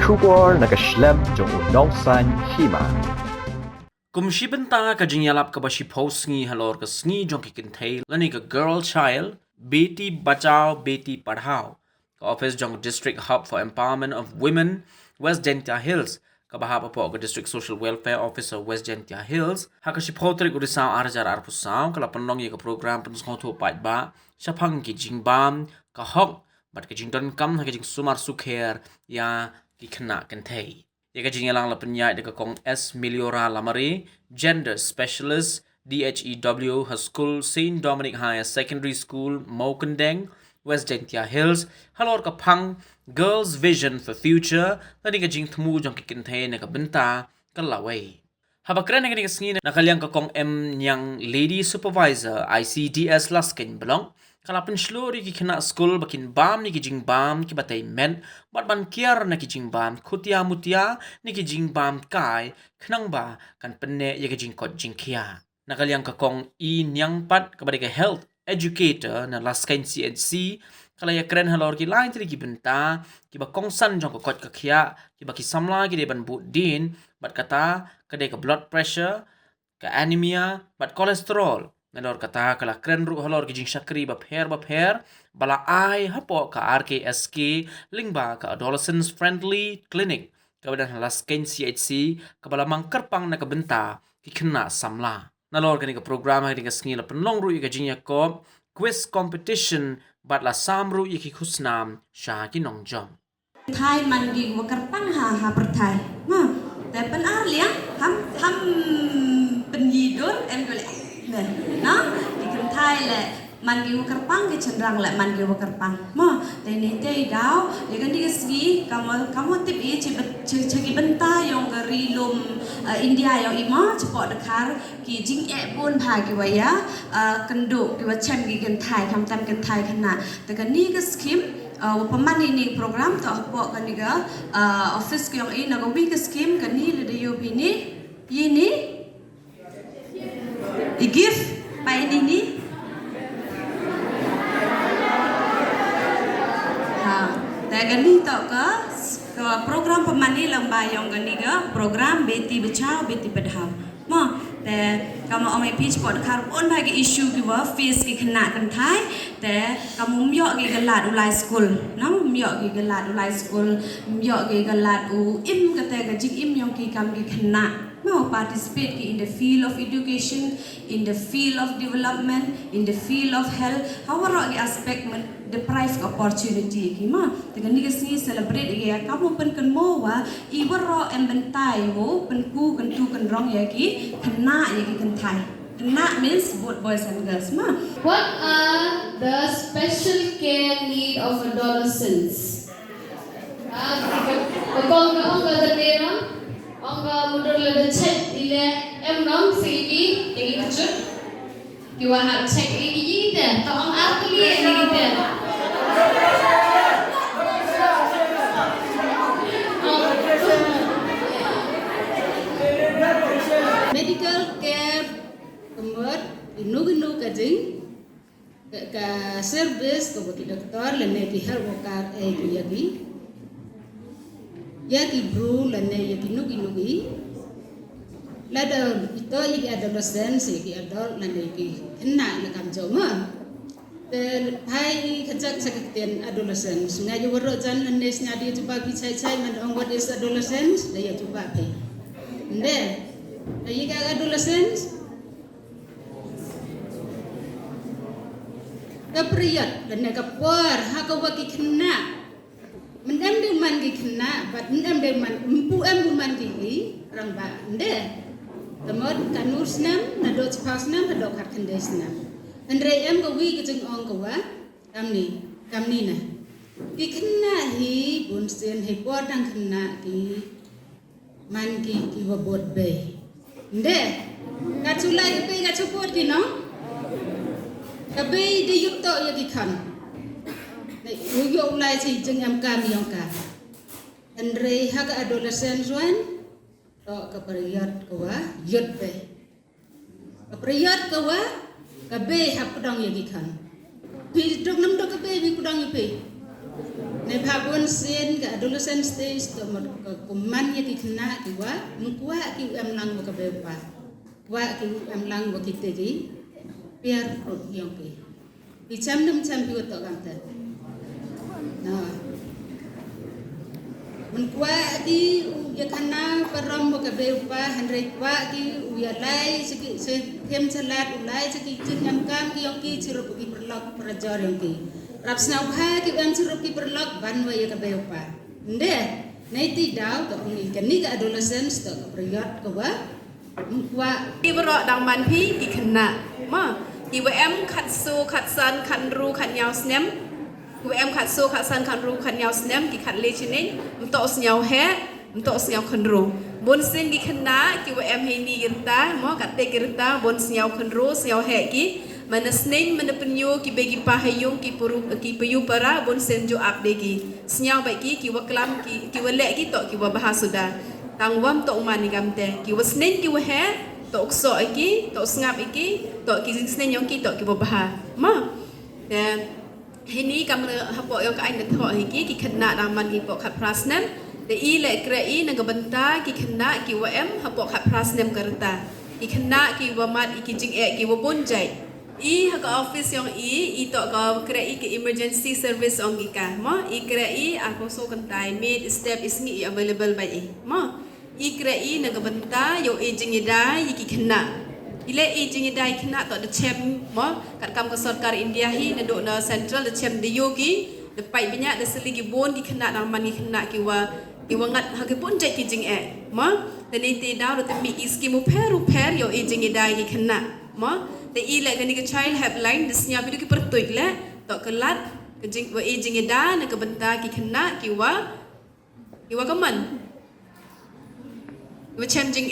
Shubor nakaslem jong unongsan Hima. Kumshi benta ka jingyalap ka ba si post ngi halor ka sngi jong ki kintail lani ka girl child beti bachao beti padhao ka office jong district hub for empowerment of women West Gentia Hills ka bahapa po ka district social welfare officer West Gentia Hills ha ka si potrik udisaw arjar arpusaw kala panlong ka program penskoto pat ba sa pang ki jingbam ka hok bat ka jingdon kam ha ka jing sumar sukher ya ki khna kentei Yaka jingalang la penyai deka kong S. Meliora Lamari, Gender Specialist, DHEW, her school, St. Dominic Higher Secondary School, Mokendeng, West Gentia Hills, halor ka pang, Girls Vision for Future, tadi ka jing temu jong kikintay na ka benta, ka laway. Habakran na ka singin na kalyang ka kong M. Ñiang Lady Supervisor, ICDS Laskin Belong, Kalapan sluri ki kena school bakin bam ni ki jingbam ki batay men bat ban kiar na ki jingbam Khutia Mutia ni ki jingbam kai khnang ba kan penne ye ki jingkot jingkia nakalyang ka kong i Ñiang pat kabadi ka health educator na laskain CNC kalaya kren halor ki lain tili ki benta ki ba kong san jong ka kot ka khia ki ba ki samla ki de ban bu din bat kata kadai ka blood pressure ka anemia bat kolesterol Nalor kata kala kren ru halor kijing syakri bapher bala ai hapo ka RKSK lingba ka adolescents friendly clinic kabadan halas ken CHC kabala mangkerpang na kabenta kikena samla nalor kani ka program ha ka skila penlong ru ka jinya ko quiz competition batla samru yiki khusnam sha kinong jom Thai man gi wakarpang ha perthai ma te pen lia ham pen yidor em gole nó thì cần thay là man gi wakarpang ke cenderang la man gi wakarpang ma te ni te dau ya kan dia segi kamu tip i cegi benta yang dari lum India yang ima cepot dekar ki jing pun pha ki waya kenduk ki wacem gi kan thai kam tam kan thai khana te kan ni ke skim peman ini program to pok kan ni ga office ki yang i na go wi ke skim kan ni le de yo bini yini I give by iniแต่กันนี่ต่อก็โปรแกรมประมาณนี้ลงไปยองกันนี่ก็โปรแกรมเบตีบัชาวเบตีปัดหาวมั้งแต่ก็มาเอาไม้พีชปอดคาร์บอนไปกับอิชชูกี่ว่าฟีสกี่ขนาดกันท้ายแต่ก็มุมย่อกี่กันลาดอุไลสกูลน้ำมุมย่อกี่กันลาดอุไลสกูลมุมย่อกี่กันลาดอุอิมก็แต่ก็จิกอิมยองกี่กำกี่ขนาดmau participate in the field of education, in the field of development, in the field of health. However, the aspect deprive opportunity. Kima, dengan ni kesini celebrate ya. Kamu pen kenmo wa, iwaro embentai wo, penku kentu kenrong ya ki, kena ya ki kentai. Kena means both boys and girls. Ma. What are the special care need of adolescents? Kong the name. Angga mudur le cek ile nong sibi ini kecil kiwa hak cek ini kita tong arti ini kita medical care kemudian inu kajing ke service ke bagi doktor le medical health worker yagi yaki bro lane yaki nugi lada ito yaki adolescents yaki adult lane yaki kena nakam joma te hai kajak sakitian adolescents ngaji waro jan lane nyadi coba bicai man on what is adolescents dia coba pe nde yaki adolescents kapriyat lane kapwar hakawaki kena mendam de man gi kena bat mendam de man empu em man gi rang ba nde tamot kanus nam na do chapas nam na do khat khandes nam andre em ko wi ki jing ong ko wa kamni na ki kena hi bun sen hi por dang kena ki man gi ki wa bot be nde ka chulai pe ka chupot ki no ka be de yup to ya ki khan Uyuk lai si jeng am kami yang ka. Andre hak adolescent juan to keperiyat kawa yut be. Keperiyat kawa kabe hak pedang yang ikan. Pi dok nam dok kabe bi pedang ipe. Nei phabun sen ke adolescent stage to mod kuman ye ki khna ki wa mukwa ki am lang mo ka bepa wa ki am lang mo ki tegi piar rot yong ki cham pi to kam ta na mukwa ki ye khna param mo ka bepa henry wa ki ya lai siki se them salat ulai siki jin kam ki yong ki chirup ki perlok prajor yong ki Rap snau ha ki am sirup ki perlok ban wa ya ka bepa. Nde, nei ti dau to ni kan ni ka adolescence to ka period ka wa. Mukwa ki bro dang man phi ki khna ma ki wa em khat su khat san khat ru khat nyau snem ki wa em khat su khat san khat ru khat nyau snem ki khat le chinin mto snyau he mto snyau khan ru bon sin ki khna ki wa em he ni girta mo kat te girta bon snyau khan ru snyau he ki mana snen mana penyu ki bagi pahayung ki puru ki payu para bon senjo up degi snyau bai ki wa klam ki wa le ki to ki wa bahasuda tang wam to man ni gamte ki wa snen ki wa he to so ki to ngap iki to ki snen yong ki to ki wa bah ma dan hini kam hapo yo ka ai na tho ki khna dang man ki po khat prasnem de i le kre i na gabanta ki khna ki wa em hapo khat prasnem karta ki khna ki wa mat ki jing e ki wa bon jai I haka office yang I to ka kre ke emergency service ong ka mo I kre ako so kantai made step is ngi available by mo I kre na gabanta yo aging ida ki khna ile aging ida khna to the chem mo kat kam ka sarkar India hi na do na central the chem de yogi the pai banyak the seli ki bon ki khna nang man ki khna ki wa ngat ha ki pun jai ki jing mo the ni te daw the mi iski mu per yo aging ida ki khna mo the ile kan ni child helpline disnya bidu ki pertuit le to kelat ke jing wa aging ida na ke benta ki khna ki wa kaman wa chem jing